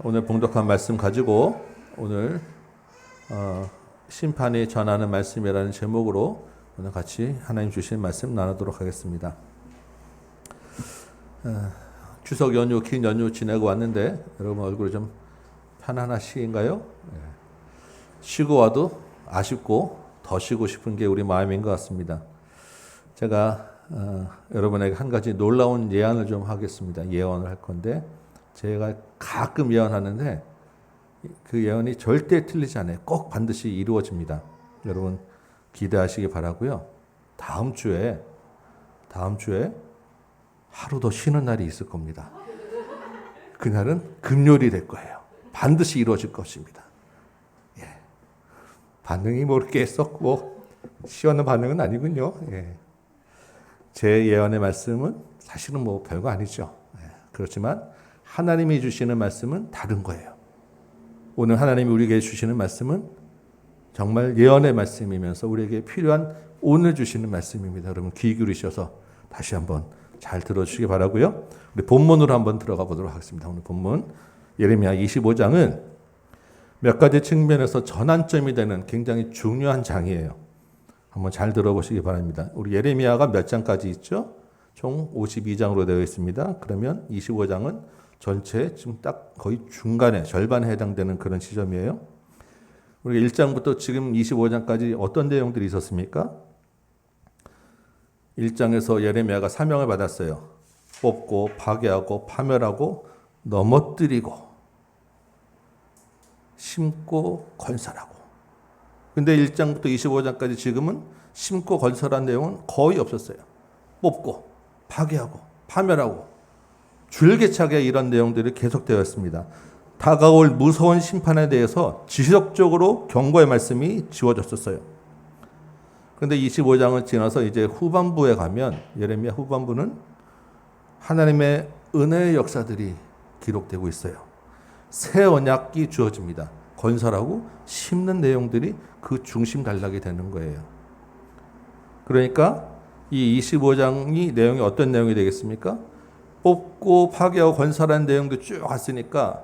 오늘 봉독한 말씀 가지고 오늘 심판이 전하는 말씀이라는 제목으로 오늘 같이 하나님 주신 말씀 나누도록 하겠습니다. 추석 연휴, 긴 연휴 지내고 왔는데 여러분 얼굴이 좀 편안하신가요? 쉬고 와도 아쉽고 더 쉬고 싶은 게 우리 마음인 것 같습니다. 제가 여러분에게 한 가지 놀라운 예언을 좀 하겠습니다. 예언을 할 건데 제가 가끔 예언하는데 그 예언이 절대 틀리지 않아요. 꼭 반드시 이루어집니다. 여러분 기대하시기 바라고요. 다음 주에 하루 더 쉬는 날이 있을 겁니다. 그날은 금요일이 될 거예요. 반드시 이루어질 것입니다. 예. 반응이 뭐 이렇게 썩 시원한 반응은 아니군요. 예. 제 예언의 말씀은 사실은 뭐 별거 아니죠. 예. 그렇지만 하나님이 주시는 말씀은 다른 거예요. 오늘 하나님이 우리에게 주시는 말씀은 정말 예언의 말씀이면서 우리에게 필요한 오늘 주시는 말씀입니다. 여러분 귀 기울이셔서 다시 한번 잘 들어주시기 바라고요. 우리 본문으로 한번 들어가 보도록 하겠습니다. 오늘 본문 예레미야 25장은 몇 가지 측면에서 전환점이 되는 굉장히 중요한 장이에요. 한번 잘 들어보시기 바랍니다. 우리 예레미야가 몇 장까지 있죠? 총 52장으로 되어 있습니다. 그러면 25장은 전체 지금 딱 거의 중간에 절반에 해당되는 그런 시점이에요. 우리가 1장부터 지금 25장까지 어떤 내용들이 있었습니까? 1장에서 예레미야가 사명을 받았어요. 뽑고 파괴하고 파멸하고 넘어뜨리고 심고 건설하고. 근데 1장부터 25장까지 지금은 심고 건설한 내용은 거의 없었어요. 뽑고 파괴하고 파멸하고 줄기차게 이런 내용들이 계속되어 있습니다. 다가올 무서운 심판에 대해서 지속적으로 경고의 말씀이 지워졌었어요. 그런데 25장을 지나서 이제 후반부에 가면 예레미야 후반부는 하나님의 은혜의 역사들이 기록되고 있어요. 새 언약이 주어집니다. 건설하고 심는 내용들이 그 중심 단락이 되는 거예요. 그러니까 이 25장이 내용이 어떤 내용이 되겠습니까? 뽑고 파괴하고 건설하는 내용도 쭉 갔으니까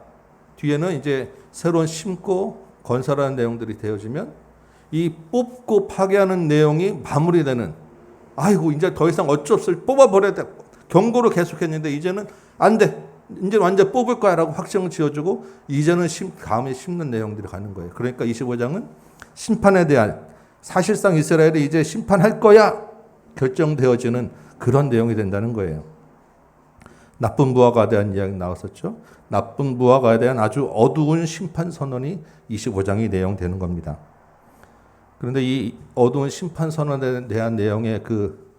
뒤에는 이제 새로운 심고 건설하는 내용들이 되어지면 이 뽑고 파괴하는 내용이 마무리되는, 아이고 이제 더 이상 어쩔 수 없이 뽑아버려야 돼. 경고로 계속했는데 이제는 안 돼. 이제 완전 뽑을 거야 라고 확정을 지어주고 이제는 다음에 심는 내용들이 가는 거예요. 그러니까 25장은 심판에 대한, 사실상 이스라엘이 이제 심판할 거야 결정되어지는 그런 내용이 된다는 거예요. 나쁜 부하가 대한 이야기 나왔었죠. 나쁜 부하가 대한 아주 어두운 심판 선언이 25장이 내용되는 겁니다. 그런데 이 어두운 심판 선언에 대한 내용의 그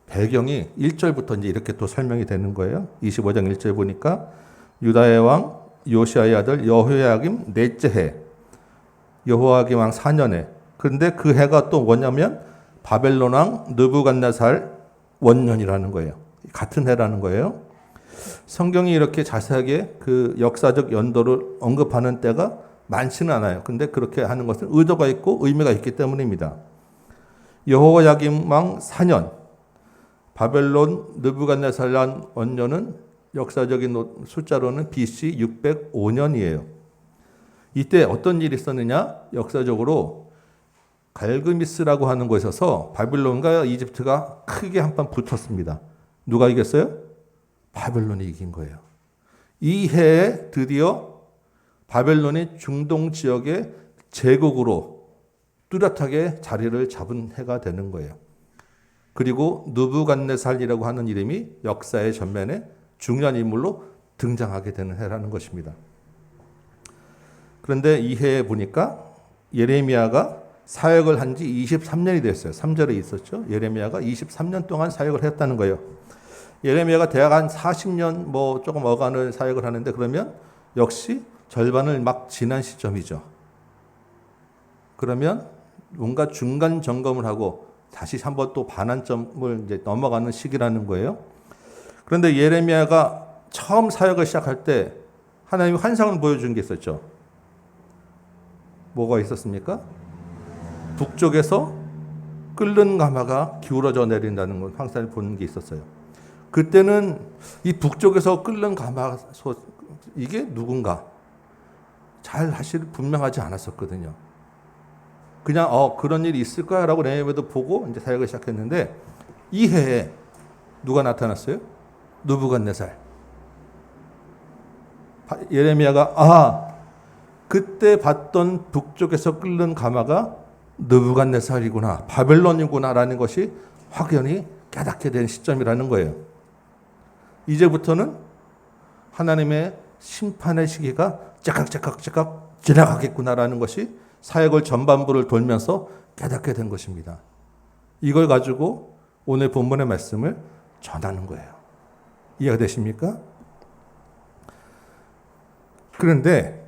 배경이 1절부터 이제 이렇게 또 설명이 되는 거예요. 25장 1절 보니까 유다의 왕 요시아의 아들 여호야김 넷째 해, 여호야김 왕 4년에. 그런데 그 해가 또 뭐냐면 바벨론 왕 느부갓네살 원년이라는 거예요. 같은 해라는 거예요. 성경이 이렇게 자세하게 그 역사적 연도를 언급하는 때가 많지는 않아요. 근데 그렇게 하는 것은 의도가 있고 의미가 있기 때문입니다. 여호야김 왕 4년, 바벨론 느부갓네살 원년은 역사적인 숫자로는 BC 605년이에요. 이때 어떤 일이 있었느냐? 역사적으로 갈그미스라고 하는 곳에서 바빌론과 이집트가 크게 한판 붙었습니다. 누가 이겼어요? 바벨론이 이긴 거예요. 이 해에 드디어 바벨론이 중동 지역의 제국으로 뚜렷하게 자리를 잡은 해가 되는 거예요. 그리고 느부갓네살이라고 하는 이름이 역사의 전면에 중요한 인물로 등장하게 되는 해라는 것입니다. 그런데 이 해에 보니까 예레미야가 사역을 한 지 23년이 됐어요. 3절에 있었죠. 예레미야가 23년 동안 사역을 했다는 거예요. 예레미야가 대략 한 40년 뭐 조금 어간을 사역을 하는데 그러면 역시 절반을 막 지난 시점이죠. 그러면 뭔가 중간 점검을 하고 다시 한번 또 반환점을 이제 넘어가는 시기라는 거예요. 그런데 예레미야가 처음 사역을 시작할 때 하나님이 환상을 보여준 게 있었죠. 뭐가 있었습니까? 북쪽에서 끓는 가마가 기울어져 내린다는 걸 환상을 보는 게 있었어요. 그때는 이 북쪽에서 끓는 가마솥, 이게 누군가? 잘 사실 분명하지 않았었거든요. 그냥 그런 일이 있을 거야라고 네헤미야도 보고 이제 사역을 시작했는데 이 해에 누가 나타났어요? 느부갓네살. 예레미야가 그때 봤던 북쪽에서 끓는 가마가 느부갓네살이구나, 바벨론이구나라는 것이 확연히 깨닫게 된 시점이라는 거예요. 이제부터는 하나님의 심판의 시기가 째깍째깍째깍 지나가겠구나라는 것이 사역을 전반부를 돌면서 깨닫게 된 것입니다. 이걸 가지고 오늘 본문의 말씀을 전하는 거예요. 이해가 되십니까? 그런데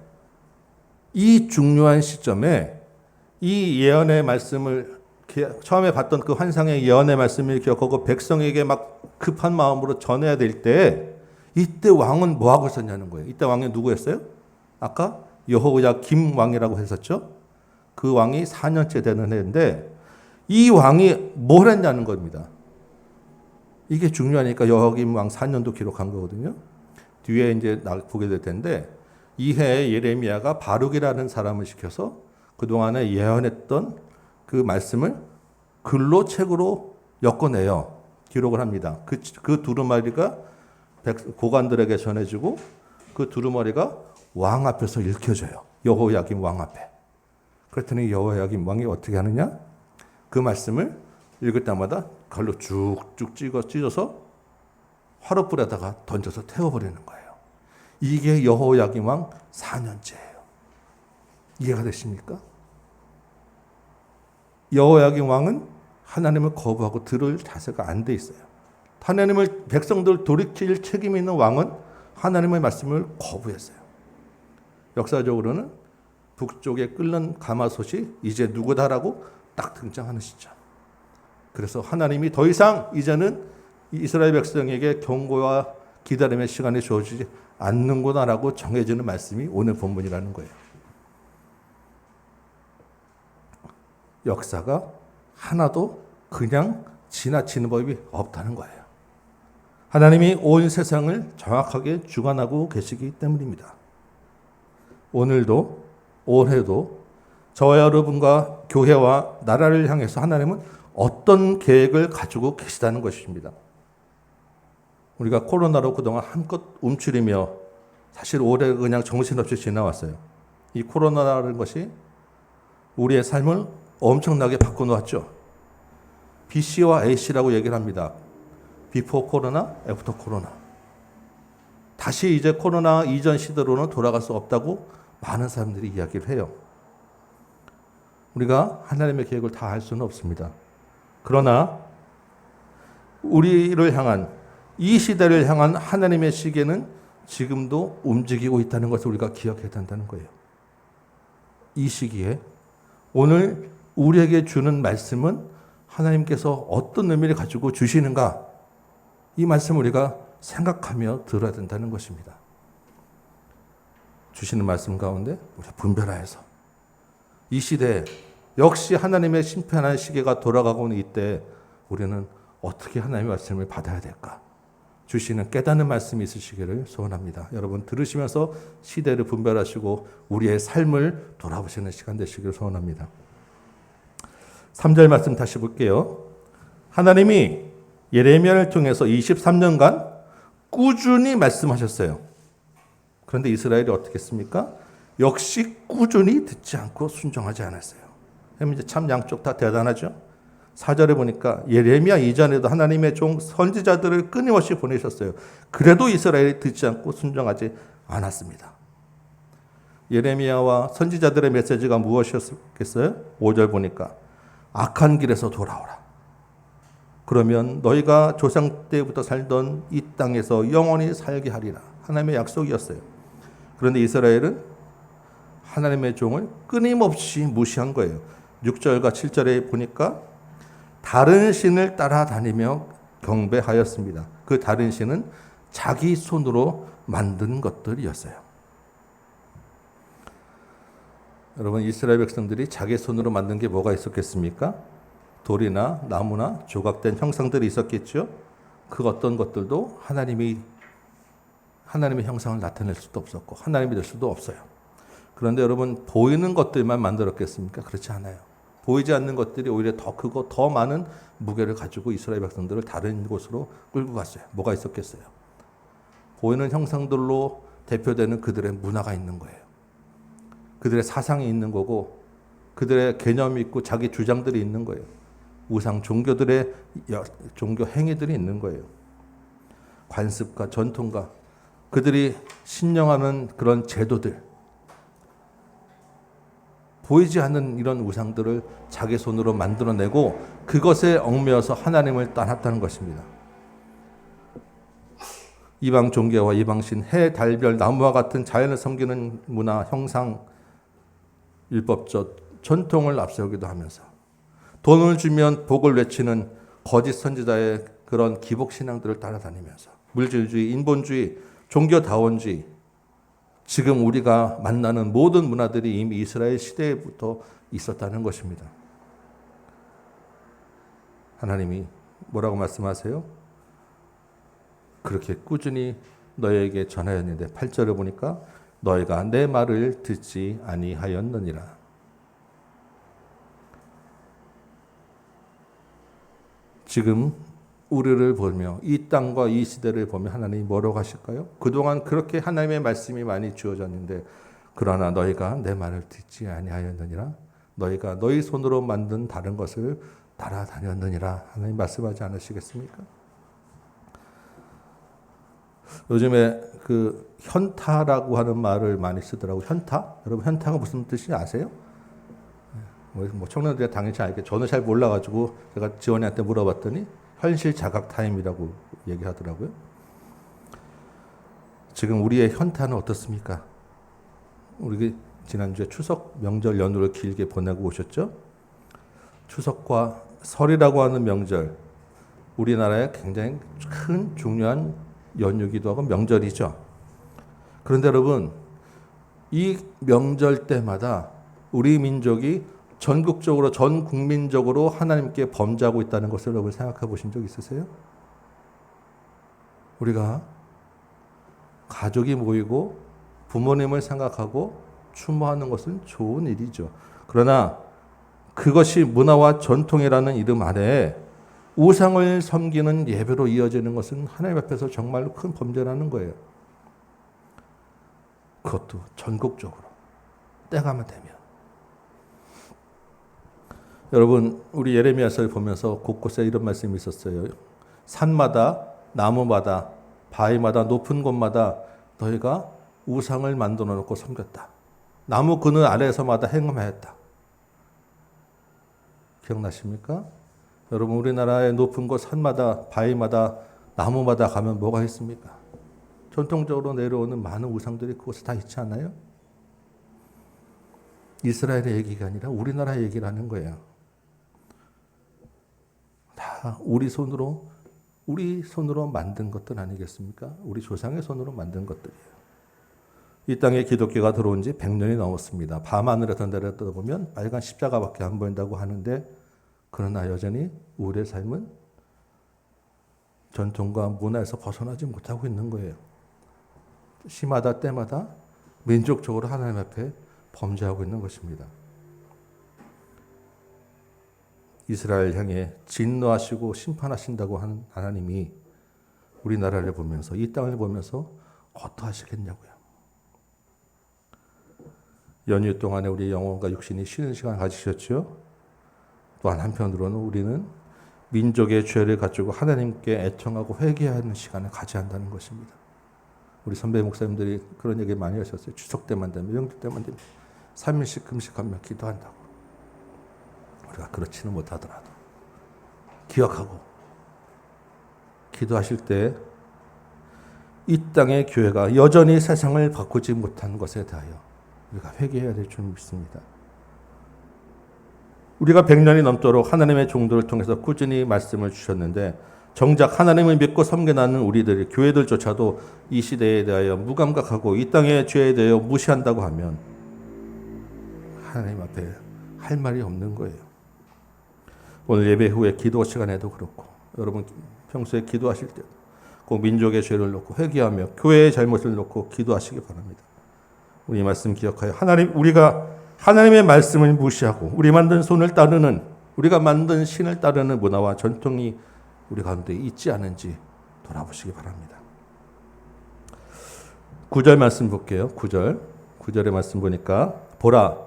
이 중요한 시점에 이 예언의 말씀을 처음에 봤던 그 환상의 예언의 말씀을 기억하고 백성에게 막 급한 마음으로 전해야 될 때 이때 왕은 뭐 하고 있었냐는 거예요. 이때 왕이 누구였어요? 아까 여호야김 왕이라고 했었죠. 그 왕이 4년째 되는 해인데 이 왕이 뭘 했냐는 겁니다. 이게 중요하니까 여호야김 왕 4년도 기록한 거거든요. 뒤에 이제 보게 될 텐데 이 해에 예레미야가 바룩이라는 사람을 시켜서 그동안에 예언했던 그 말씀을 글로 책으로 엮어내요. 기록을 합니다. 그 두루마리가 고관들에게 전해지고 그 두루마리가 왕 앞에서 읽혀져요. 여호야김 왕 앞에. 그랬더니 여호야김 왕이 어떻게 하느냐? 그 말씀을 읽을 때마다 칼로 쭉쭉 찢어서 화롯불에다가 던져서 태워버리는 거예요. 이게 여호야김 왕 4년째예요. 이해가 되십니까? 여호야김 왕은 하나님을 거부하고 들을 자세가 안 돼 있어요. 하나님을 백성들 돌이킬 책임이 있는 왕은 하나님의 말씀을 거부했어요. 역사적으로는 북쪽에 끓는 가마솥이 이제 누구다라고 딱 등장하는 시점. 그래서 하나님이 더 이상 이제는 이스라엘 백성에게 경고와 기다림의 시간이 주어지지 않는구나라고 정해지는 말씀이 오늘 본문이라는 거예요. 역사가 하나도 그냥 지나치는 법이 없다는 거예요. 하나님이 온 세상을 정확하게 주관하고 계시기 때문입니다. 오늘도 올해도 저와 여러분과 교회와 나라를 향해서 하나님은 어떤 계획을 가지고 계시다는 것입니다. 우리가 코로나로 그동안 한껏 움츠리며 사실 올해 그냥 정신없이 지나왔어요. 이 코로나라는 것이 우리의 삶을 엄청나게 바꿔놓았죠. BC와 AC라고 얘기를 합니다. 비포 코로나, 애프터 코로나. 다시 이제 코로나 이전 시대로는 돌아갈 수 없다고 많은 사람들이 이야기를 해요. 우리가 하나님의 계획을 다 알 수는 없습니다. 그러나 우리를 향한 이 시대를 향한 하나님의 시계는 지금도 움직이고 있다는 것을 우리가 기억해야 된다는 거예요. 이 시기에 오늘 우리에게 주는 말씀은 하나님께서 어떤 의미를 가지고 주시는가, 이 말씀을 우리가 생각하며 들어야 된다는 것입니다. 주시는 말씀 가운데 우리가 분별하여서 이 시대에 역시 하나님의 심판하는 시계가 돌아가고 있는 이때 우리는 어떻게 하나님의 말씀을 받아야 될까? 주시는 깨닫는 말씀이 있으시기를 소원합니다. 여러분 들으시면서 시대를 분별하시고 우리의 삶을 돌아보시는 시간 되시기를 소원합니다. 3절 말씀 다시 볼게요. 하나님이 예레미야를 통해서 23년간 꾸준히 말씀하셨어요. 그런데 이스라엘이 어떻게 했습니까? 역시 꾸준히 듣지 않고 순종하지 않았어요. 참 양쪽 다 대단하죠. 4절에 보니까 예레미야 이전에도 하나님의 종 선지자들을 끊임없이 보내셨어요. 그래도 이스라엘이 듣지 않고 순종하지 않았습니다. 예레미야와 선지자들의 메시지가 무엇이었겠어요? 5절 보니까 악한 길에서 돌아오라. 그러면 너희가 조상 때부터 살던 이 땅에서 영원히 살게 하리라. 하나님의 약속이었어요. 그런데 이스라엘은 하나님의 종을 끊임없이 무시한 거예요. 6절과 7절에 보니까 다른 신을 따라다니며 경배하였습니다. 그 다른 신은 자기 손으로 만든 것들이었어요. 여러분, 이스라엘 백성들이 자기 손으로 만든 게 뭐가 있었겠습니까? 돌이나 나무나 조각된 형상들이 있었겠죠. 그 어떤 것들도 하나님의 형상을 나타낼 수도 없었고 하나님이 될 수도 없어요. 그런데 여러분, 보이는 것들만 만들었겠습니까? 그렇지 않아요. 보이지 않는 것들이 오히려 더 크고 더 많은 무게를 가지고 이스라엘 백성들을 다른 곳으로 끌고 갔어요. 뭐가 있었겠어요? 보이는 형상들로 대표되는 그들의 문화가 있는 거예요. 그들의 사상이 있는 거고 그들의 개념이 있고 자기 주장들이 있는 거예요. 우상 종교들의 종교 행위들이 있는 거예요. 관습과 전통과 그들이 신령하는 그런 제도들, 보이지 않는 이런 우상들을 자기 손으로 만들어내고 그것에 얽매여서 하나님을 떠났다는 것입니다. 이방 종교와 이방신, 해, 달, 별, 나무와 같은 자연을 섬기는 문화, 형상, 율법적 전통을 앞세우기도 하면서 돈을 주면 복을 외치는 거짓 선지자의 그런 기복 신앙들을 따라다니면서 물질주의, 인본주의, 종교다원주의, 지금 우리가 만나는 모든 문화들이 이미 이스라엘 시대부터 있었다는 것입니다. 하나님이 뭐라고 말씀하세요? 그렇게 꾸준히 너에게 전하였는데 8절을 보니까 너희가 내 말을 듣지 아니하였느니라. 지금 우리를 보며 이 땅과 이 시대를 보며 하나님이 뭐라고 하실까요? 그동안 그렇게 하나님의 말씀이 많이 주어졌는데 그러나 너희가 내 말을 듣지 아니하였느니라. 너희가 너희 손으로 만든 다른 것을 따라다녔느니라. 하나님 말씀하지 않으시겠습니까? 요즘에 그 현타라고 하는 말을 많이 쓰더라고요. 현타? 여러분 현타가 무슨 뜻인지 아세요? 뭐 청년들이 당연히 잘 알겠죠. 저는 잘 몰라가지고 제가 지원이한테 물어봤더니 현실 자각 타임이라고 얘기하더라고요. 지금 우리의 현타는 어떻습니까? 우리 지난주에 추석 명절 연휴를 길게 보내고 오셨죠? 추석과 설이라고 하는 명절, 우리나라의 굉장히 큰 중요한 연휴기도 하고 명절이죠. 그런데 여러분, 이 명절 때마다 우리 민족이 전국적으로 전 국민적으로 하나님께 범죄하고 있다는 것을 여러분 생각해 보신 적 있으세요? 우리가 가족이 모이고 부모님을 생각하고 추모하는 것은 좋은 일이죠. 그러나 그것이 문화와 전통이라는 이름 아래 우상을 섬기는 예배로 이어지는 것은 하나님 앞에서 정말로 큰 범죄라는 거예요. 그것도 전국적으로 때가면 되면. 여러분, 우리 예레미야서를 보면서 곳곳에 이런 말씀이 있었어요. 산마다, 나무마다, 바위마다, 높은 곳마다 너희가 우상을 만들어 놓고 섬겼다. 나무 그늘 아래에서마다 행음하였다. 기억나십니까? 여러분, 우리나라의 높은 곳 산마다, 바위마다, 나무마다 가면 뭐가 있습니까? 전통적으로 내려오는 많은 우상들이 그곳에 다 있지 않아요? 이스라엘의 얘기가 아니라 우리나라의 얘기를 하는 거예요. 다 우리 손으로 만든 것들 아니겠습니까? 우리 조상의 손으로 만든 것들이에요. 이 땅에 기독교가 들어온 지 100년이 넘었습니다. 밤하늘에서 내려다보면 빨간 십자가밖에 안 보인다고 하는데 그러나 여전히 우리의 삶은 전통과 문화에서 벗어나지 못하고 있는 거예요. 시마다 때마다 민족적으로 하나님 앞에 범죄하고 있는 것입니다. 이스라엘 향해 진노하시고 심판하신다고 하는 하나님이 우리나라를 보면서 이 땅을 보면서 어떠하시겠냐고요. 연휴 동안에 우리 영혼과 육신이 쉬는 시간 가지셨죠. 또한 한편으로는 우리는 민족의 죄를 가지고 하나님께 애통하고 회개하는 시간을 가져야 한다는 것입니다. 우리 선배 목사님들이 그런 얘기 많이 하셨어요. 추석 때만 되면, 명절 때만 되면 3일씩 금식하며 기도한다고. 우리가 그렇지는 못하더라도 기억하고 기도하실 때 이 땅의 교회가 여전히 세상을 바꾸지 못한 것에 대하여 우리가 회개해야 될 줄 믿습니다. 우리가 100년이 넘도록 하나님의 종들을 통해서 꾸준히 말씀을 주셨는데 정작 하나님을 믿고 섬겨나는 우리들, 교회들조차도 이 시대에 대하여 무감각하고 이 땅의 죄에 대하여 무시한다고 하면 하나님 앞에 할 말이 없는 거예요. 오늘 예배 후에 기도 시간에도 그렇고 여러분 평소에 기도하실 때도 꼭 민족의 죄를 놓고 회개하며 교회의 잘못을 놓고 기도하시기 바랍니다. 우리 말씀 기억하여 우리가 하나님의 말씀을 무시하고 우리 만든 손을 따르는, 우리가 만든 신을 따르는 문화와 전통이 우리 가운데 있지 않은지 돌아보시기 바랍니다. 9절 말씀 볼게요. 9절의 말씀 보니까 보라,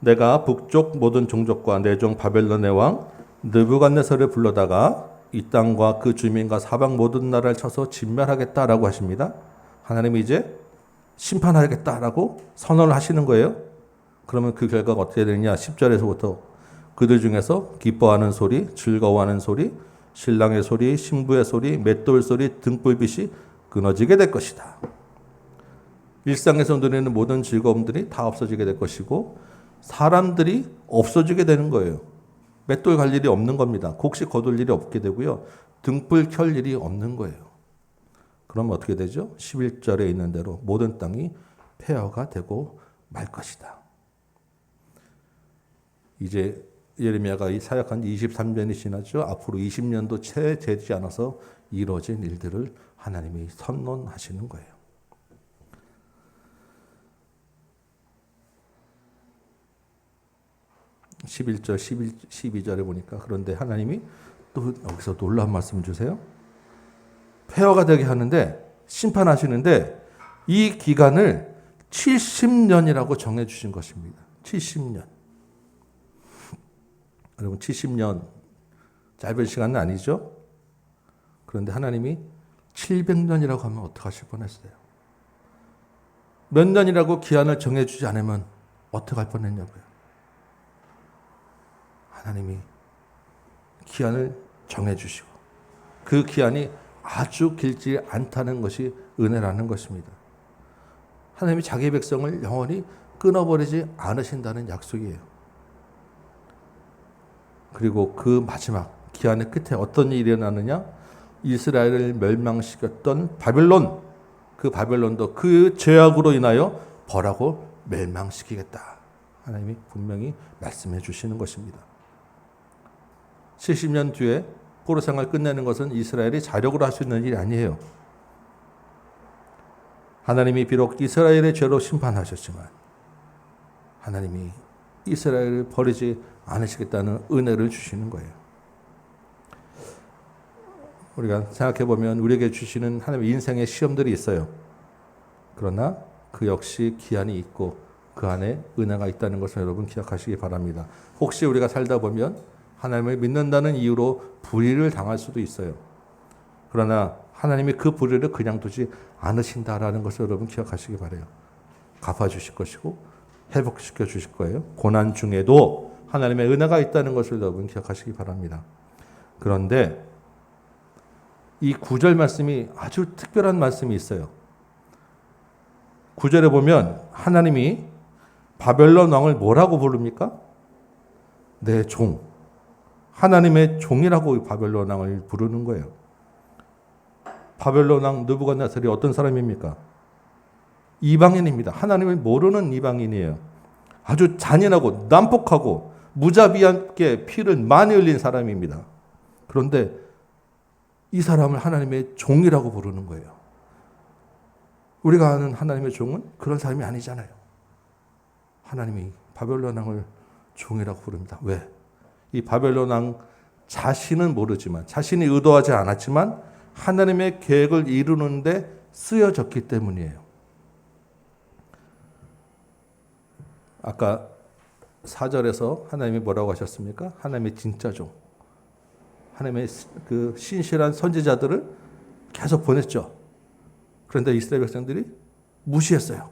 내가 북쪽 모든 종족과 내 종 바벨론의 왕 느부갓네살을 불러다가 이 땅과 그 주민과 사방 모든 나라를 쳐서 진멸하겠다라고 하십니다. 하나님이 이제 심판하겠다라고 선언을 하시는 거예요. 그러면 그 결과가 어떻게 되느냐? 10절에서부터 그들 중에서 기뻐하는 소리, 즐거워하는 소리, 신랑의 소리, 신부의 소리, 맷돌 소리, 등불빛이 끊어지게 될 것이다. 일상에서 누리는 모든 즐거움들이 다 없어지게 될 것이고 사람들이 없어지게 되는 거예요. 맷돌 갈 일이 없는 겁니다. 곡식 거둘 일이 없게 되고요. 등불 켤 일이 없는 거예요. 그러면 어떻게 되죠? 11절에 있는 대로 모든 땅이 폐허가 되고 말 것이다. 이제 예레미야가 사역한 23년이 지났죠. 앞으로 20년도 채 되지 않아서 이루어진 일들을 하나님이 선언하시는 거예요. 11절, 12절에 보니까 그런데 하나님이 또 여기서 놀라운 말씀을 주세요. 폐허가 되게 하는데 심판하시는데 이 기간을 70년이라고 정해 주신 것입니다. 70년. 여러분 70년 짧은 시간은 아니죠. 그런데 하나님이 700년이라고 하면 어떡하실 뻔했어요. 몇 년이라고 기한을 정해 주지 않으면 어떡할 뻔했냐고요. 하나님이 기한을 정해 주시고 그 기한이 아주 길지 않다는 것이 은혜라는 것입니다. 하나님이 자기 백성을 영원히 끊어버리지 않으신다는 약속이에요. 그리고 그 마지막 기한의 끝에 어떤 일이 일어나느냐? 이스라엘을 멸망시켰던 바벨론, 그 바벨론도 그 죄악으로 인하여 벌하고 멸망시키겠다. 하나님이 분명히 말씀해 주시는 것입니다. 70년 뒤에 포로 생활 끝내는 것은 이스라엘이 자력으로 할 수 있는 일이 아니에요. 하나님이 비록 이스라엘의 죄로 심판하셨지만 하나님이 이스라엘을 버리지 않으시겠다는 은혜를 주시는 거예요. 우리가 생각해 보면 우리에게 주시는 하나님의 인생의 시험들이 있어요. 그러나 그 역시 기한이 있고 그 안에 은혜가 있다는 것을 여러분 기억하시기 바랍니다. 혹시 우리가 살다 보면 하나님을 믿는다는 이유로 불의를 당할 수도 있어요. 그러나 하나님이 그 불의를 그냥 두지 않으신다라는 것을 여러분 기억하시기 바라요. 갚아주실 것이고 회복시켜 주실 거예요. 고난 중에도 하나님의 은혜가 있다는 것을 여러분 기억하시기 바랍니다. 그런데 이 9절 말씀이 아주 특별한 말씀이 있어요. 9절에 보면 하나님이 바벨론 왕을 뭐라고 부릅니까? 내 종. 하나님의 종이라고 바벨론 왕을 부르는 거예요. 바벨론 왕 느부갓네살이 어떤 사람입니까? 이방인입니다. 하나님을 모르는 이방인이에요. 아주 잔인하고 난폭하고 무자비하게 피를 많이 흘린 사람입니다. 그런데 이 사람을 하나님의 종이라고 부르는 거예요. 우리가 아는 하나님의 종은 그런 사람이 아니잖아요. 하나님이 바벨론 왕을 종이라고 부릅니다. 왜? 이 바벨론 왕 자신은 모르지만, 자신이 의도하지 않았지만 하나님의 계획을 이루는데 쓰여졌기 때문이에요. 아까 4절에서 하나님이 뭐라고 하셨습니까? 하나님의 진짜 종, 하나님의 그 신실한 선지자들을 계속 보냈죠. 그런데 이스라엘 백성들이 무시했어요.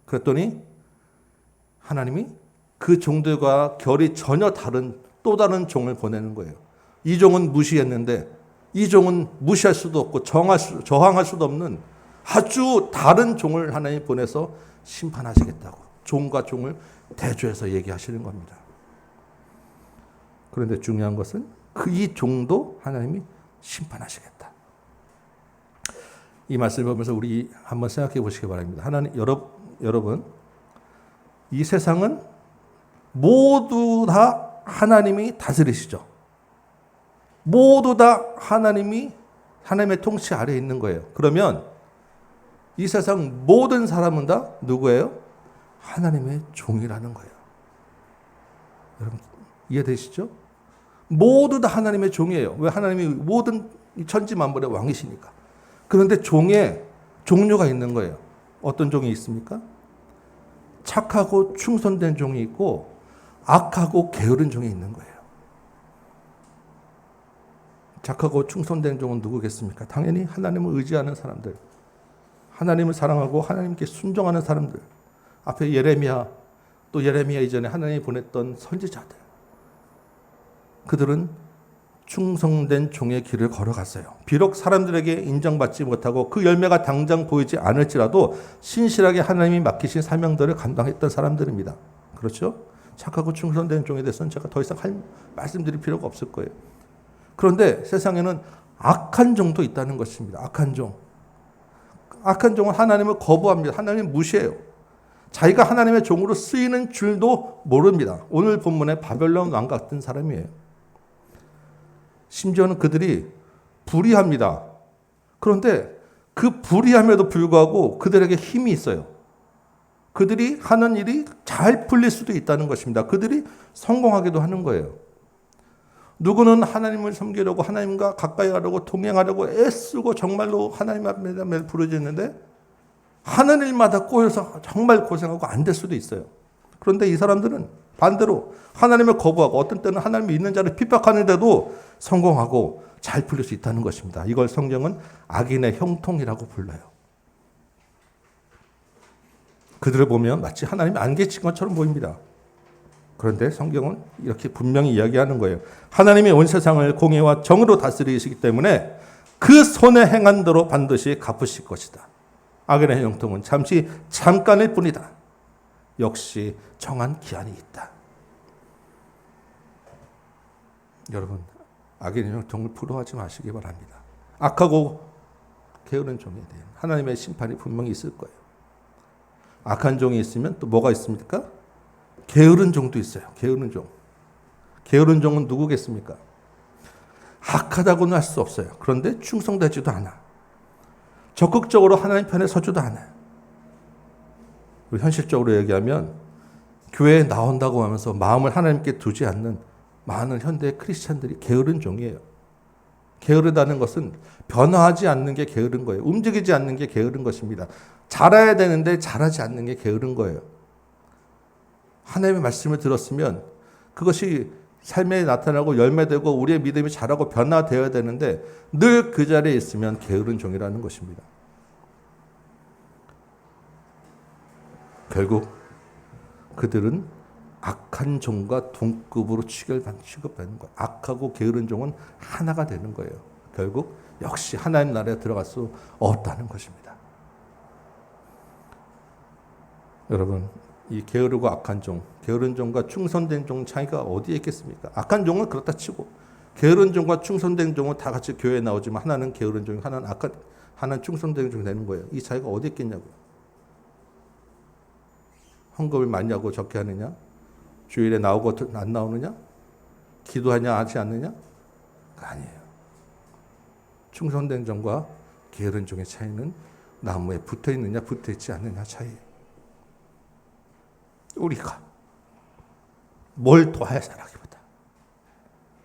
그랬더니 하나님이 그 종들과 결이 전혀 다른 또 다른 종을 보내는 거예요. 이 종은 무시했는데 이 종은 무시할 수도 없고 저항할 수도 없는 아주 다른 종을 하나님이 보내서 심판하시겠다고 종과 종을 대조해서 얘기하시는 겁니다. 그런데 중요한 것은 이 종도 하나님이 심판하시겠다. 이 말씀을 보면서 우리 한번 생각해 보시기 바랍니다. 하나님, 여러분, 이 세상은 모두 다 하나님이 다스리시죠. 모두 다 하나님의 통치 아래에 있는 거예요. 그러면 이 세상 모든 사람은 다 누구예요? 하나님의 종이라는 거예요. 여러분 이해되시죠? 모두 다 하나님의 종이에요. 왜? 하나님이 모든 천지 만물의 왕이시니까. 그런데 종에 종류가 있는 거예요. 어떤 종이 있습니까? 착하고 충성된 종이 있고 악하고 게으른 종이 있는 거예요. 착하고 충성된 종은 누구겠습니까? 당연히 하나님을 의지하는 사람들, 하나님을 사랑하고 하나님께 순종하는 사람들. 앞에 예레미야, 또 예레미야 이전에 하나님이 보냈던 선지자들, 그들은 충성된 종의 길을 걸어갔어요. 비록 사람들에게 인정받지 못하고 그 열매가 당장 보이지 않을지라도 신실하게 하나님이 맡기신 사명들을 감당했던 사람들입니다. 그렇죠? 착하고 충성된 종에 대해서는 제가 더 이상 말씀드릴 필요가 없을 거예요. 그런데 세상에는 악한 종도 있다는 것입니다. 악한 종. 악한 종은 하나님을 거부합니다. 하나님을 무시해요. 자기가 하나님의 종으로 쓰이는 줄도 모릅니다. 오늘 본문에 바벨론 왕 같은 사람이에요. 심지어는 그들이 불의합니다. 그런데 그 불의함에도 불구하고 그들에게 힘이 있어요. 그들이 하는 일이 잘 풀릴 수도 있다는 것입니다. 그들이 성공하기도 하는 거예요. 누구는 하나님을 섬기려고 하나님과 가까이 가려고 동행하려고 애쓰고 정말로 하나님 앞에 부르짖는데 하는 일마다 꼬여서 정말 고생하고 안 될 수도 있어요. 그런데 이 사람들은 반대로 하나님을 거부하고 어떤 때는 하나님이 있는 자를 핍박하는데도 성공하고 잘 풀릴 수 있다는 것입니다. 이걸 성경은 악인의 형통이라고 불러요. 그들을 보면 마치 하나님이 안 계신 것처럼 보입니다. 그런데 성경은 이렇게 분명히 이야기하는 거예요. 하나님이 온 세상을 공의와 정의로 다스리시기 때문에 그 손에 행한 대로 반드시 갚으실 것이다. 악인의 형통은 잠깐일 뿐이다. 역시 정한 기한이 있다. 여러분, 악인의 형통을 부러워하지 마시기 바랍니다. 악하고 게으른 종에 대한 하나님의 심판이 분명히 있을 거예요. 악한 종이 있으면 또 뭐가 있습니까? 게으른 종도 있어요. 게으른 종. 게으른 종은 누구겠습니까? 악하다고는 할 수 없어요. 그런데 충성되지도 않아. 적극적으로 하나님 편에 서지도 않아요. 현실적으로 얘기하면 교회에 나온다고 하면서 마음을 하나님께 두지 않는 많은 현대 크리스찬들이 게으른 종이에요. 게으르다는 것은 변화하지 않는 게 게으른 거예요. 움직이지 않는 게 게으른 것입니다. 잘해야 되는데 잘하지 않는 게 게으른 거예요. 하나님의 말씀을 들었으면 그것이 삶에 나타나고 열매되고 우리의 믿음이 자라고 변화되어야 되는데 늘 그 자리에 있으면 게으른 종이라는 것입니다. 결국 그들은 악한 종과 동급으로 취급받는 거예요. 악하고 게으른 종은 하나가 되는 거예요. 결국 역시 하나님 나라에 들어갈 수 없다는 것입니다. 여러분, 이 게으르고 악한 종, 게으른 종과 충성된 종 차이가 어디에 있겠습니까? 악한 종은 그렇다 치고 게으른 종과 충성된 종은 다 같이 교회에 나오지만 하나는 게으른 종이 하나는 충성된 종이 되는 거예요. 이 차이가 어디 있겠냐고요. 헌금을 많이 하고 적게 하느냐? 주일에 나오고 안 나오느냐? 기도하냐 하지 않느냐? 아니에요. 충성된 종과 게으른 종의 차이는 나무에 붙어 있느냐 붙어 있지 않느냐 차이예요. 우리가 뭘 도와야라기보다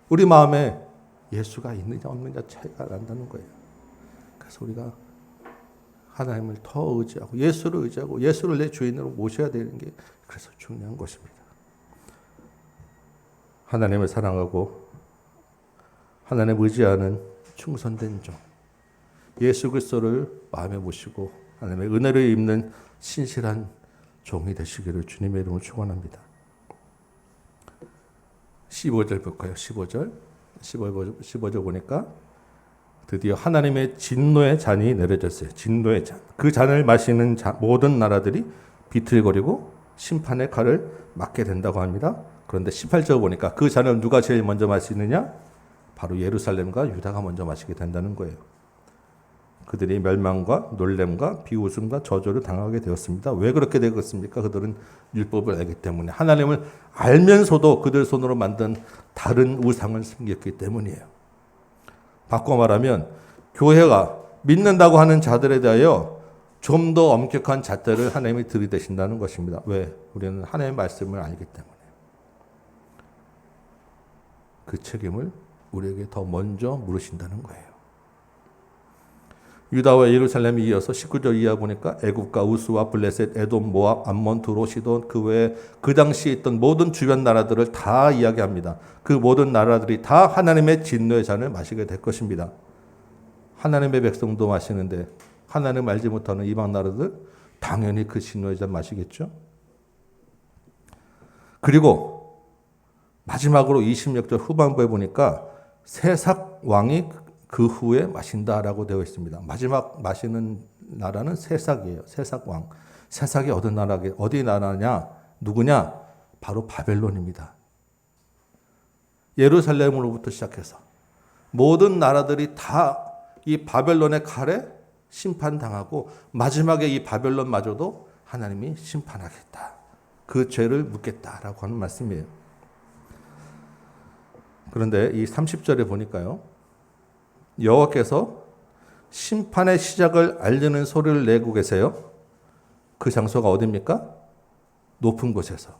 우리 마음에 예수가 있느냐 없느냐 차이가 난다는 거예요. 그래서 우리가 하나님을 더 의지하고 예수를 의지하고 예수를 내 주인으로 모셔야 되는 게 그래서 중요한 것입니다. 하나님을 사랑하고 하나님을 의지하는 충성된 종, 예수 그리스도를 마음에 모시고 하나님의 은혜를 입는 신실한 종이 되시기를 주님의 이름으로 축원합니다. 15절 볼까요? 15절 보니까 드디어 하나님의 진노의 잔이 내려졌어요. 진노의 잔. 그 잔을 마시는 모든 나라들이 비틀거리고 심판의 칼을 맞게 된다고 합니다. 그런데 18절 보니까 그 잔을 누가 제일 먼저 마시느냐? 바로 예루살렘과 유다가 먼저 마시게 된다는 거예요. 그들이 멸망과 놀램과 비웃음과 저주를 당하게 되었습니다. 왜 그렇게 되었습니까? 그들은 율법을 알기 때문에 하나님을 알면서도 그들 손으로 만든 다른 우상을 섬겼기 때문이에요. 바꿔 말하면 교회가 믿는다고 하는 자들에 대하여 좀 더 엄격한 잣대를 하나님이 들이대신다는 것입니다. 왜? 우리는 하나님의 말씀을 알기 때문에. 그 책임을 우리에게 더 먼저 물으신다는 거예요. 유다와 예루살렘이 이어서 19절 이하 보니까 애굽과 우스와 블레셋, 에돔, 모압, 암몬, 두로, 시돈, 그 외에 그 당시에 있던 모든 주변 나라들을 다 이야기합니다. 그 모든 나라들이 다 하나님의 진노의 잔을 마시게 될 것입니다. 하나님의 백성도 마시는데 하나님 알지 못하는 이방 나라들 당연히 그 진노의 잔 마시겠죠. 그리고 마지막으로 26절 후반부에 보니까 세삭 왕이 그 후에 마신다라고 되어 있습니다. 마지막 마시는 나라는 세삭이에요. 세삭 왕. 세삭이 어디 나라냐? 누구냐? 바로 바벨론입니다. 예루살렘으로부터 시작해서 모든 나라들이 다 이 바벨론의 칼에 심판당하고 마지막에 이 바벨론마저도 하나님이 심판하겠다. 그 죄를 묻겠다라고 하는 말씀이에요. 그런데 이 30절에 보니까요. 여호와께서 심판의 시작을 알리는 소리를 내고 계세요. 그 장소가 어디입니까? 높은 곳에서.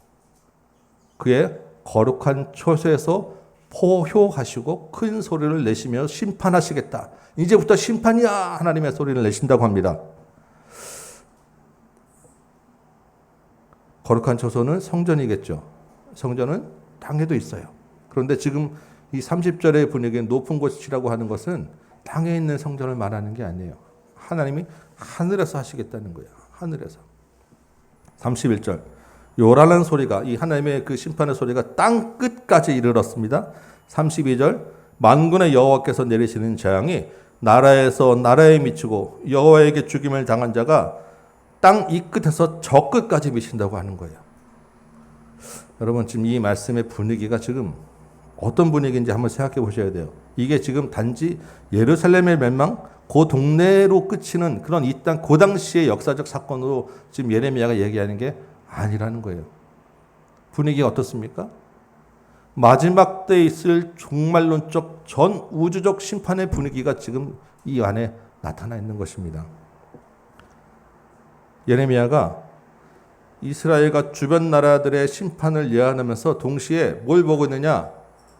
그의 거룩한 초소에서 포효하시고 큰 소리를 내시며 심판하시겠다. 이제부터 심판이야! 하나님의 소리를 내신다고 합니다. 거룩한 초소는 성전이겠죠. 성전은 땅에도 있어요. 그런데 지금 이 30절의 분위기는 높은 곳이라고 하는 것은 땅에 있는 성전을 말하는 게 아니에요. 하나님이 하늘에서 하시겠다는 거예요. 하늘에서. 31절. 요란한 소리가, 이 하나님의 그 심판의 소리가 땅 끝까지 이르렀습니다. 32절. 만군의 여호와께서 내리시는 재앙이 나라에서 나라에 미치고 여호와에게 죽임을 당한 자가 땅 이 끝에서 저 끝까지 미친다고 하는 거예요. 여러분 지금 이 말씀의 분위기가 지금 어떤 분위기인지 한번 생각해 보셔야 돼요. 이게 지금 단지 예루살렘의 멸망, 그 동네로 끝이는 그런 이 땅, 그 당시의 역사적 사건으로 지금 예레미야가 얘기하는 게 아니라는 거예요. 분위기가 어떻습니까? 마지막 때에 있을 종말론적 전 우주적 심판의 분위기가 지금 이 안에 나타나 있는 것입니다. 예레미야가 이스라엘과 주변 나라들의 심판을 예언하면서 동시에 뭘 보고 있느냐?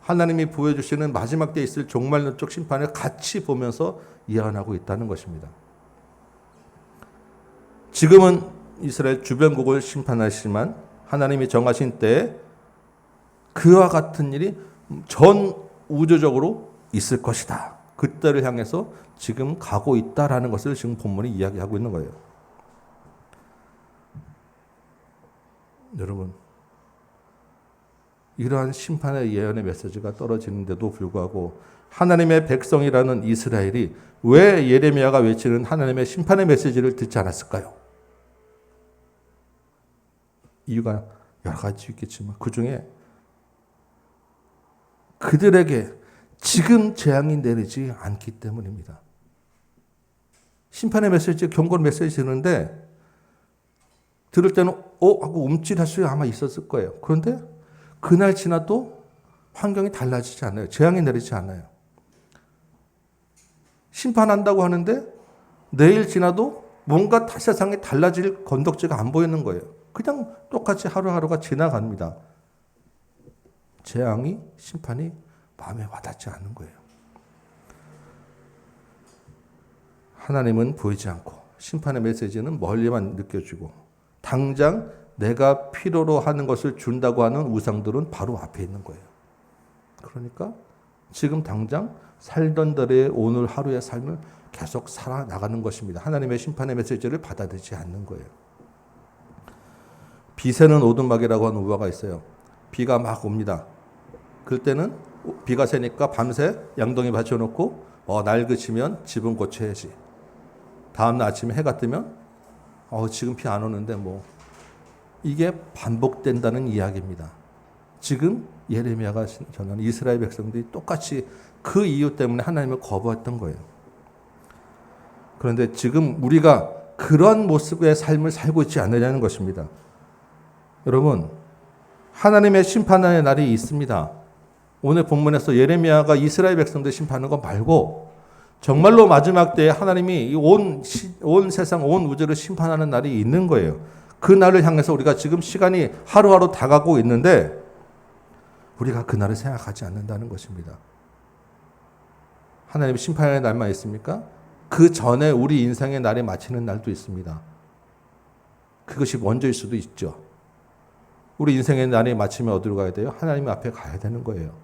하나님이 보여주시는 마지막 때에 있을 종말론적 심판을 같이 보면서 예언하고 있다는 것입니다. 지금은 이스라엘 주변국을 심판하시지만 하나님이 정하신 때에 그와 같은 일이 전 우주적으로 있을 것이다. 그때를 향해서 지금 가고 있다라는 것을 지금 본문이 이야기하고 있는 거예요. 여러분, 이러한 심판의 예언의 메시지가 떨어지는데도 불구하고 하나님의 백성이라는 이스라엘이 왜 예레미야가 외치는 하나님의 심판의 메시지를 듣지 않았을까요? 이유가 여러 가지 있겠지만 그 중에 그들에게 지금 재앙이 내리지 않기 때문입니다. 심판의 메시지, 경고 메시지 듣는데 들을 때는 하고 움찔할 수 아마 있었을 거예요. 그런데 그날 지나도 환경이 달라지지 않아요. 재앙이 내리지 않아요. 심판한다고 하는데 내일 지나도 뭔가 세상이 달라질 건덕지가 안 보이는 거예요. 그냥 똑같이 하루하루가 지나갑니다. 재앙이, 심판이 마음에 와닿지 않는 거예요. 하나님은 보이지 않고 심판의 메시지는 멀리만 느껴지고 당장 내가 필요로 하는 것을 준다고 하는 우상들은 바로 앞에 있는 거예요. 그러니까 지금 당장 살던 대로의 오늘 하루의 삶을 계속 살아나가는 것입니다. 하나님의 심판의 메시지를 받아들이지 않는 거예요. 비 새는 오두막이라고 하는 우화가 있어요. 비가 막 옵니다. 그때는 비가 새니까 밤새 양동이 받쳐놓고 날 그치면 집은 고쳐야지. 다음날 아침에 해가 뜨면 지금 비 안 오는데 이게 반복된다는 이야기입니다. 지금 예레미야가 전하는 이스라엘 백성들이 똑같이 그 이유 때문에 하나님을 거부했던 거예요. 그런데 지금 우리가 그런 모습의 삶을 살고 있지 않느냐는 것입니다. 여러분, 하나님의 심판의 날이 있습니다. 오늘 본문에서 예레미야가 이스라엘 백성들 심판하는 거 말고 정말로 마지막 때에 하나님이 온 세상, 온 우주를 심판하는 날이 있는 거예요. 그 날을 향해서 우리가 지금 시간이 하루하루 다가고 있는데 우리가 그 날을 생각하지 않는다는 것입니다. 하나님의 심판의 날만 있습니까? 그 전에 우리 인생의 날이 마치는 날도 있습니다. 그것이 먼저일 수도 있죠. 우리 인생의 날이 마치면 어디로 가야 돼요? 하나님 앞에 가야 되는 거예요.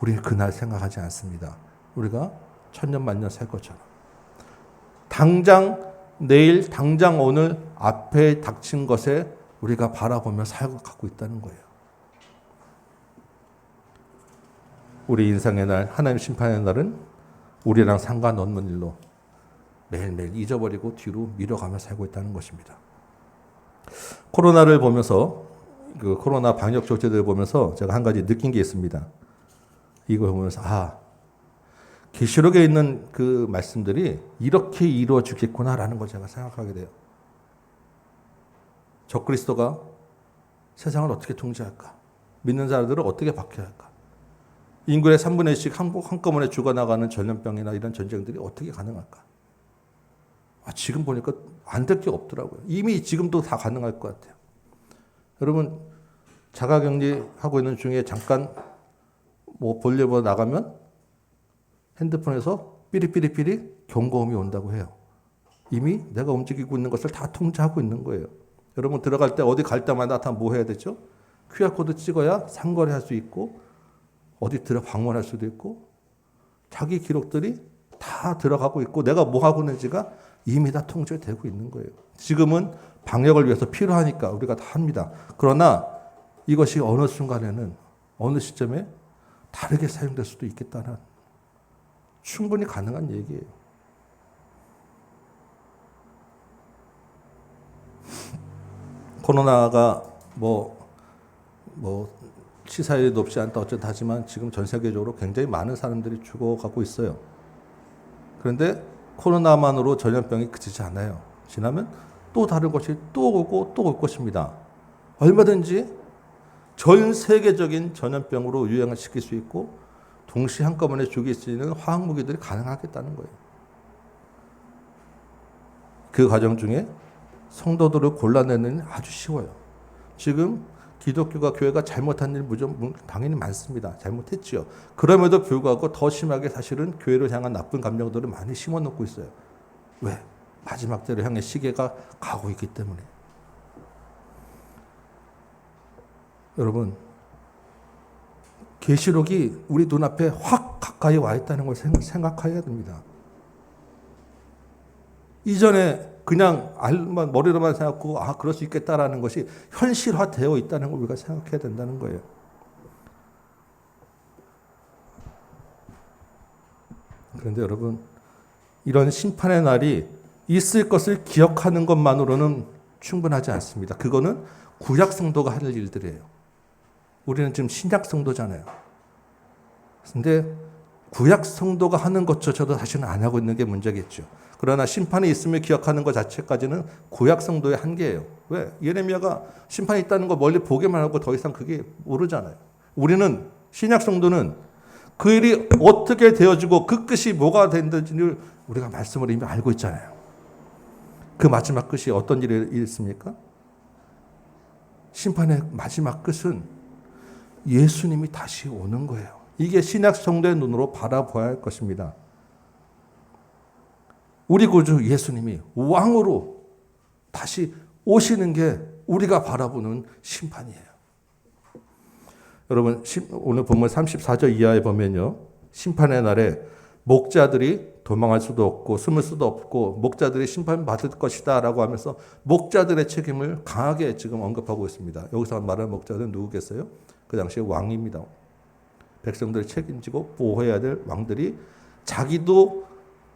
우리는 그날 생각하지 않습니다. 우리가 천년만년 살 것처럼. 당장 내일, 당장 오늘 앞에 닥친 것에 우리가 바라보며 살아가고 있다는 거예요. 우리 인생의 날, 하나님 심판의 날은 우리랑 상관없는 일로 매일매일 잊어버리고 뒤로 밀어가며 살고 있다는 것입니다. 코로나를 보면서, 그 코로나 방역 조치들을 보면서 제가 한 가지 느낀 게 있습니다. 이걸 보면서, 계시록에 있는 그 말씀들이 이렇게 이루어지겠구나라는 걸 제가 생각하게 돼요. 적그리스도가 세상을 어떻게 통제할까? 믿는 자들을 어떻게 박해야 할까? 인구의 3분의 1씩 한꺼번에 죽어나가는 전염병이나 이런 전쟁들이 어떻게 가능할까? 지금 보니까 안 될 게 없더라고요. 이미 지금도 다 가능할 것 같아요. 여러분, 자가격리 하고 있는 중에 잠깐 볼일 보러 나가면 핸드폰에서 삐리삐리삐리 경고음이 온다고 해요. 이미 내가 움직이고 있는 것을 다 통제하고 있는 거예요. 여러분 들어갈 때 어디 갈 때마다 다 뭐 해야 되죠? QR코드 찍어야 상거래할 수 있고 어디 방문할 수도 있고 자기 기록들이 다 들어가고 있고 내가 뭐 하고 있는지가 이미 다 통제되고 있는 거예요. 지금은 방역을 위해서 필요하니까 우리가 다 합니다. 그러나 이것이 어느 순간에는 어느 시점에 다르게 사용될 수도 있겠다는 충분히 가능한 얘기예요. 코로나가 치사율이 높지 않다 어쩌다 하지만 지금 전 세계적으로 굉장히 많은 사람들이 죽어가고 있어요. 그런데 코로나만으로 전염병이 그치지 않아요. 지나면 또 다른 것이 또 오고 또 올 것입니다. 얼마든지 전 세계적인 전염병으로 유행을 시킬 수 있고 동시에 한꺼번에 죽일 수 있는 화학무기들이 가능하겠다는 거예요. 그 과정 중에 성도들을 골라내는 아주 쉬워요. 지금 기독교가 교회가 잘못한 일 당연히 많습니다. 잘못했죠. 그럼에도 불구하고 더 심하게 사실은 교회를 향한 나쁜 감정들을 많이 심어놓고 있어요. 왜? 마지막 때를 향해 시계가 가고 있기 때문에. 여러분, 계시록이 우리 눈앞에 확 가까이 와 있다는 걸 생각해야 됩니다. 이전에 그냥 머리로만 생각하고 그럴 수 있겠다라는 것이 현실화되어 있다는 걸 우리가 생각해야 된다는 거예요. 그런데 여러분, 이런 심판의 날이 있을 것을 기억하는 것만으로는 충분하지 않습니다. 그거는 구약 성도가 할 일들이에요. 우리는 지금 신약 성도잖아요. 그런데 구약 성도가 하는 것조차도 사실은 안 하고 있는 게 문제겠죠. 그러나 심판이 있음을 기억하는 것 자체까지는 구약 성도의 한계예요. 왜? 예레미야가 심판이 있다는 거 멀리 보기만 하고 더 이상 그게 모르잖아요. 우리는 신약 성도는 그 일이 어떻게 되어지고 그 끝이 뭐가 된다지를 우리가 말씀을 이미 알고 있잖아요. 그 마지막 끝이 어떤 일이 있습니까? 심판의 마지막 끝은 예수님이 다시 오는 거예요. 이게 신약 성도의 눈으로 바라봐야 할 것입니다. 우리 구주 예수님이 왕으로 다시 오시는 게 우리가 바라보는 심판이에요. 여러분, 오늘 본문 34절 이하에 보면요. 심판의 날에 목자들이 도망할 수도 없고 숨을 수도 없고 목자들이 심판받을 것이다 라고 하면서 목자들의 책임을 강하게 지금 언급하고 있습니다. 여기서 말하는 목자들은 누구겠어요? 그 당시에 왕입니다. 백성들을 책임지고 보호해야 될 왕들이 자기도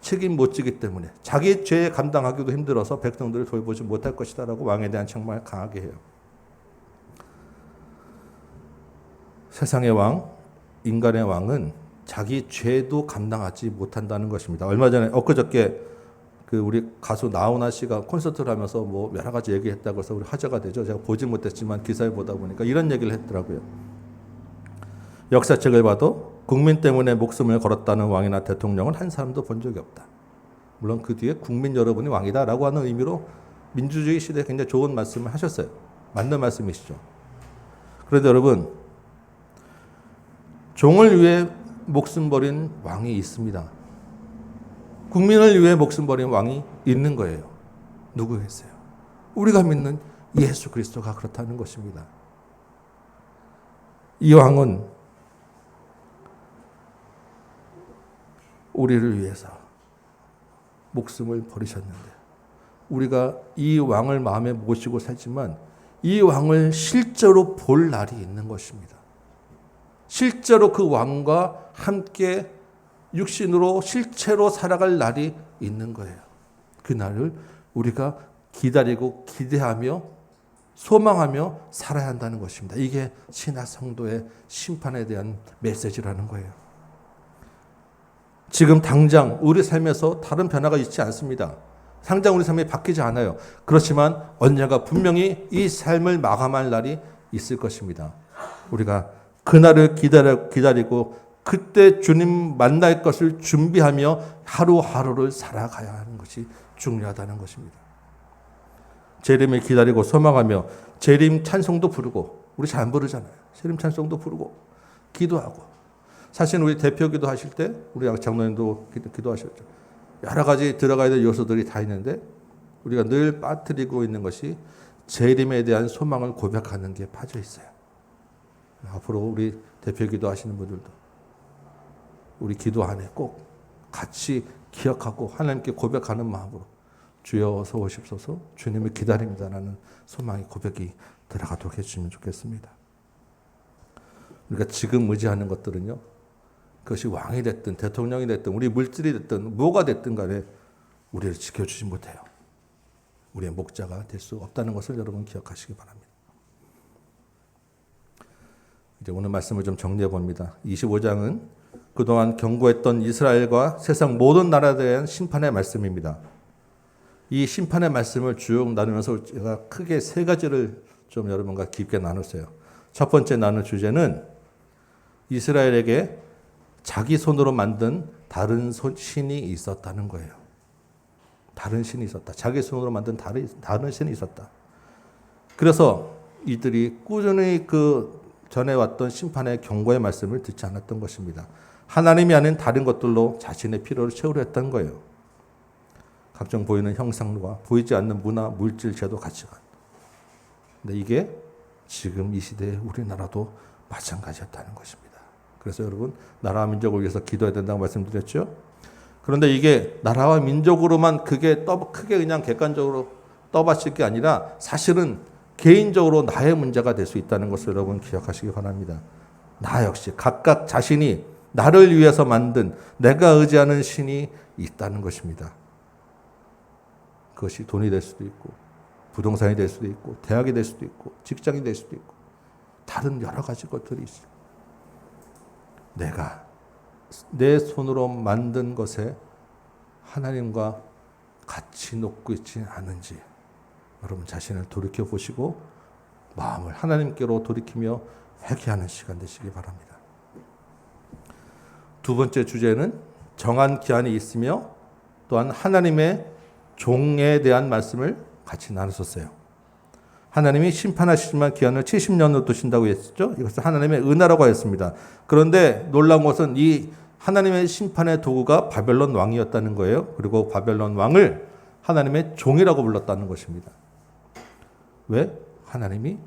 책임 못 지기 때문에 자기 죄 감당하기도 힘들어서 백성들을 돌보지 못할 것이다 라고 왕에 대한 책망을 강하게 해요. 세상의 왕, 인간의 왕은 자기 죄도 감당하지 못한다는 것입니다. 얼마 전에 엊그저께 우리 가수 나훈아 씨가 콘서트를 하면서 여러 가지 얘기했다고 해서 우리 화제가 되죠. 제가 보지 못했지만 기사를 보다 보니까 이런 얘기를 했더라고요. 역사책을 봐도 국민 때문에 목숨을 걸었다는 왕이나 대통령은 한 사람도 본 적이 없다. 물론 그 뒤에 국민 여러분이 왕이다라고 하는 의미로 민주주의 시대에 굉장히 좋은 말씀을 하셨어요. 맞는 말씀이시죠. 그런데 여러분, 종을 위해 목숨 버린 왕이 있습니다. 국민을 위해 목숨 버린 왕이 있는 거예요. 누구겠어요? 우리가 믿는 예수 그리스도가 그렇다는 것입니다. 이 왕은 우리를 위해서 목숨을 버리셨는데 우리가 이 왕을 마음에 모시고 살지만 이 왕을 실제로 볼 날이 있는 것입니다. 실제로 그 왕과 함께 육신으로 실체로 살아갈 날이 있는 거예요. 그 날을 우리가 기다리고 기대하며 소망하며 살아야 한다는 것입니다. 이게 신약 성도의 심판에 대한 메시지라는 거예요. 지금 당장 우리 삶에서 다른 변화가 있지 않습니다. 당장 우리 삶이 바뀌지 않아요. 그렇지만 언젠가 분명히 이 삶을 마감할 날이 있을 것입니다. 우리가 그날을 기다리고 그때 주님 만날 것을 준비하며 하루하루를 살아가야 하는 것이 중요하다는 것입니다. 재림을 기다리고 소망하며 재림 찬송도 부르고, 우리 잘 안 부르잖아요. 재림 찬송도 부르고 기도하고. 사실 우리 대표 기도하실 때 우리 장로님도 기도하셨죠. 여러 가지 들어가야 될 요소들이 다 있는데 우리가 늘 빠뜨리고 있는 것이 재림에 대한 소망을 고백하는 게 빠져 있어요. 앞으로 우리 대표 기도하시는 분들도 우리 기도 안에 꼭 같이 기억하고 하나님께 고백하는 마음으로 주여 어서 오십소서, 주님을 기다립니다라는 소망의 고백이 들어가도록 해주시면 좋겠습니다. 우리가 지금 의지하는 것들은요, 그것이 왕이 됐든 대통령이 됐든 우리 물질이 됐든 뭐가 됐든 간에 우리를 지켜주지 못해요. 우리의 목자가 될 수 없다는 것을 여러분 기억하시기 바랍니다. 이제 오늘 말씀을 좀 정리해 봅니다. 25장은 그동안 경고했던 이스라엘과 세상 모든 나라에 대한 심판의 말씀입니다. 이 심판의 말씀을 쭉 나누면서 제가 크게 세 가지를 좀 여러분과 깊게 나눴어요. 첫 번째 나눌 주제는 이스라엘에게 자기 손으로 만든 다른 신이 있었다는 거예요. 다른 신이 있었다. 자기 손으로 만든 다른 신이 있었다. 그래서 이들이 꾸준히 그 전해왔던 심판의 경고의 말씀을 듣지 않았던 것입니다. 하나님이 아닌 다른 것들로 자신의 필요를 채우려 했던 거예요. 각종 보이는 형상과 보이지 않는 문화, 물질, 제도, 가치관. 근데 이게 지금 이 시대의 우리나라도 마찬가지였다는 것입니다. 그래서 여러분, 나라와 민족을 위해서 기도해야 된다고 말씀드렸죠. 그런데 이게 나라와 민족으로만 그게 크게 그냥 객관적으로 떠받칠 게 아니라 사실은 개인적으로 나의 문제가 될 수 있다는 것을 여러분 기억하시기 바랍니다. 나 역시 각각 자신이 나를 위해서 만든 내가 의지하는 신이 있다는 것입니다. 그것이 돈이 될 수도 있고 부동산이 될 수도 있고 대학이 될 수도 있고 직장이 될 수도 있고 다른 여러 가지 것들이 있어요. 내가 내 손으로 만든 것에 하나님과 같이 놓고 있지 않은지 여러분 자신을 돌이켜 보시고 마음을 하나님께로 돌이키며 회개하는 시간 되시기 바랍니다. 두 번째 주제는 정한 기한이 있으며 또한 하나님의 종에 대한 말씀을 같이 나눴었어요. 하나님이 심판하시지만 기한을 70년으로 두신다고 했죠. 이것을 하나님의 은하라고 했습니다. 그런데 놀라운 것은 이 하나님의 심판의 도구가 바벨론 왕이었다는 거예요. 그리고 바벨론 왕을 하나님의 종이라고 불렀다는 것입니다. 왜? 하나님이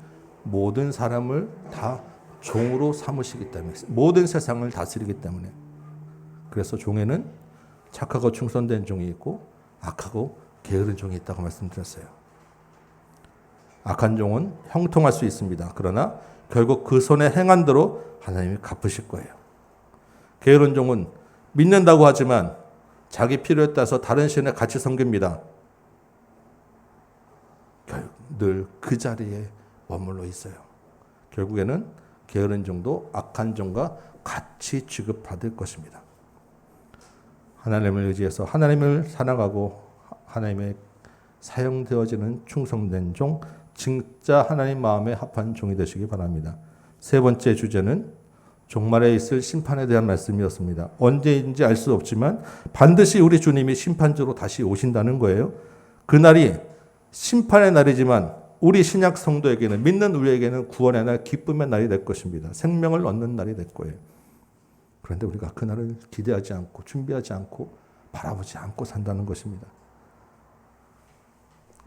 모든 사람을 다 종으로 삼으시기 때문에, 모든 세상을 다스리기 때문에. 그래서 종에는 착하고 충성된 종이 있고 악하고 게으른 종이 있다고 말씀드렸어요. 악한 종은 형통할 수 있습니다. 그러나 결국 그 손에 행한 대로 하나님이 갚으실 거예요. 게으른 종은 믿는다고 하지만 자기 필요에 따라서 다른 신을 같이 섬깁니다. 결국 늘 그 자리에 머물러 있어요. 결국에는 게으른 종도 악한 종과 같이 취급받을 것입니다. 하나님을 의지해서 하나님을 사랑하고 하나님의 사용되어지는 충성된 종, 진짜 하나님 마음에 합한 종이 되시기 바랍니다. 세 번째 주제는 종말에 있을 심판에 대한 말씀이었습니다. 언제인지 알 수 없지만 반드시 우리 주님이 심판주로 다시 오신다는 거예요. 그날이 심판의 날이지만 우리 신약 성도에게는, 믿는 우리에게는 구원의 날, 기쁨의 날이 될 것입니다. 생명을 얻는 날이 될 거예요. 그런데 우리가 그날을 기대하지 않고 준비하지 않고 바라보지 않고 산다는 것입니다.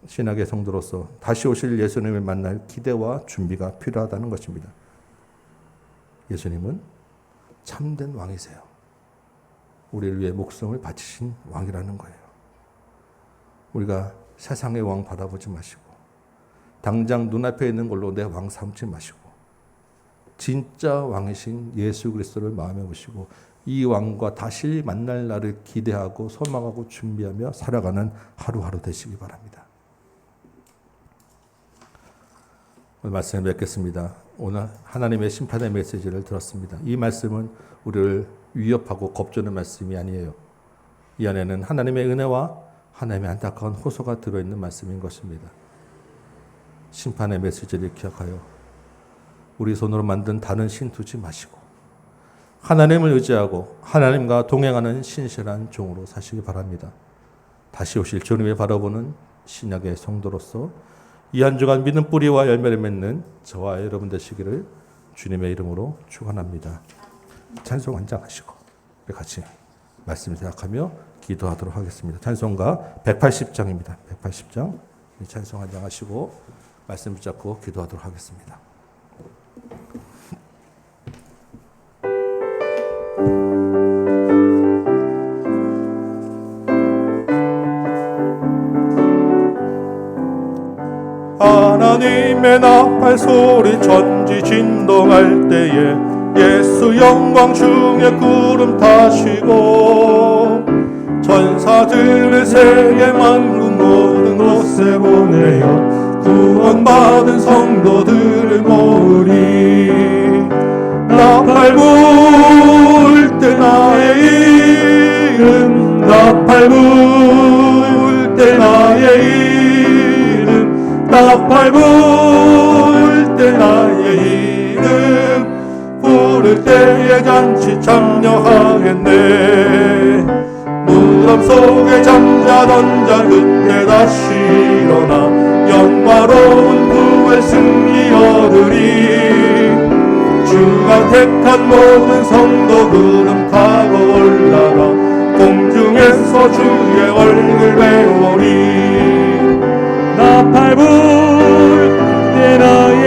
신약의 성도로서 다시 오실 예수님을 만날 기대와 준비가 필요하다는 것입니다. 예수님은 참된 왕이세요. 우리를 위해 목숨을 바치신 왕이라는 거예요. 우리가 세상의 왕 바라보지 마시고 당장 눈앞에 있는 걸로 내 왕 삼지 마시고 진짜 왕이신 예수 그리스도를 마음에 모시고 이 왕과 다시 만날 날을 기대하고 소망하고 준비하며 살아가는 하루하루 되시기 바랍니다. 오늘 말씀을 맺겠습니다. 오늘 하나님의 심판의 메시지를 들었습니다. 이 말씀은 우리를 위협하고 겁주는 말씀이 아니에요. 이 안에는 하나님의 은혜와 하나님의 안타까운 호소가 들어있는 말씀인 것입니다. 심판의 메시지를 기억하여 우리 손으로 만든 다른 신 두지 마시고 하나님을 의지하고 하나님과 동행하는 신실한 종으로 사시기 바랍니다. 다시 오실 주님을 바라보는 신약의 성도로서 이 한 주간 믿음 뿌리와 열매를 맺는 저와 여러분 되시기를 주님의 이름으로 축원합니다. 찬송 한장하시고 우리 같이 말씀을 생각하며 기도하도록 하겠습니다. 찬송가 180장입니다. 180장 찬송 한장하시고 말씀 붙잡고 기도하도록 하겠습니다. 하나님의 나팔 소리 천지 진동할 때에 예수 영광 중에 구름 타시고 천사들을 세계 만국 모든 곳에 보내어 구원받은 성도들을 모으리. 나팔 불 때 나의 이름 나팔 불 때 나의 이름 나팔 불 때 나의 이름 부를 때에 잔치 참여하겠네. 무덤 속에 잠자던 자 그때 다시 일어나 영화로운 부활 승리 얻으리. 주가 택한 모든 성도 구름 타고 올라가 공중에서 주의 얼굴 배우리. 나팔 불 때 나의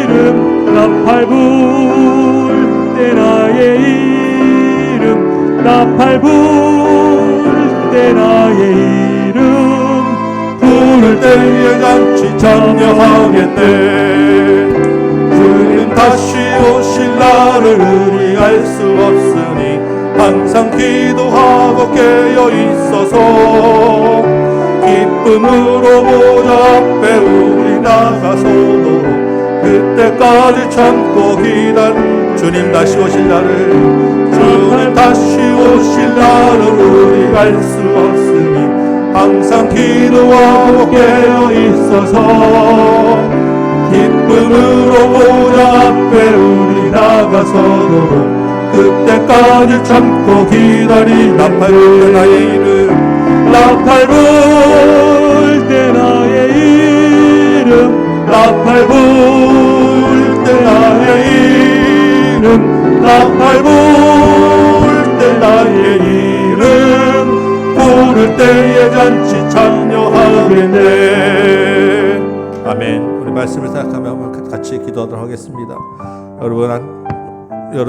이름 나팔 불 때 나의 이름 나팔 불 때 나의 이름 부를 때에 잔치 참여하겠네. 주님 다시 오실 날을 의리할 수 없으니 항상 기도하고 깨어 있어서 기쁨으로 보좌 앞에 우리 나가서도 그때까지 참고 기다려. 주님 다시 오실 날을 주님 다시 오실 날을 우리 알 수 없으니 항상 기도하고 깨어 있어서 기쁨으로 보좌 앞에 우리 나가서도 그때까지 참고 기다리. 나팔 불 나의 이름 나팔 불 때 나의 이름 나팔 불 때 나의 이름 나팔 불 때 나의 이름 부를 때에 잔치 참여하겠네. 아멘. 우리 말씀을 생각하며 같이 기도하도록 하겠습니다. 여러분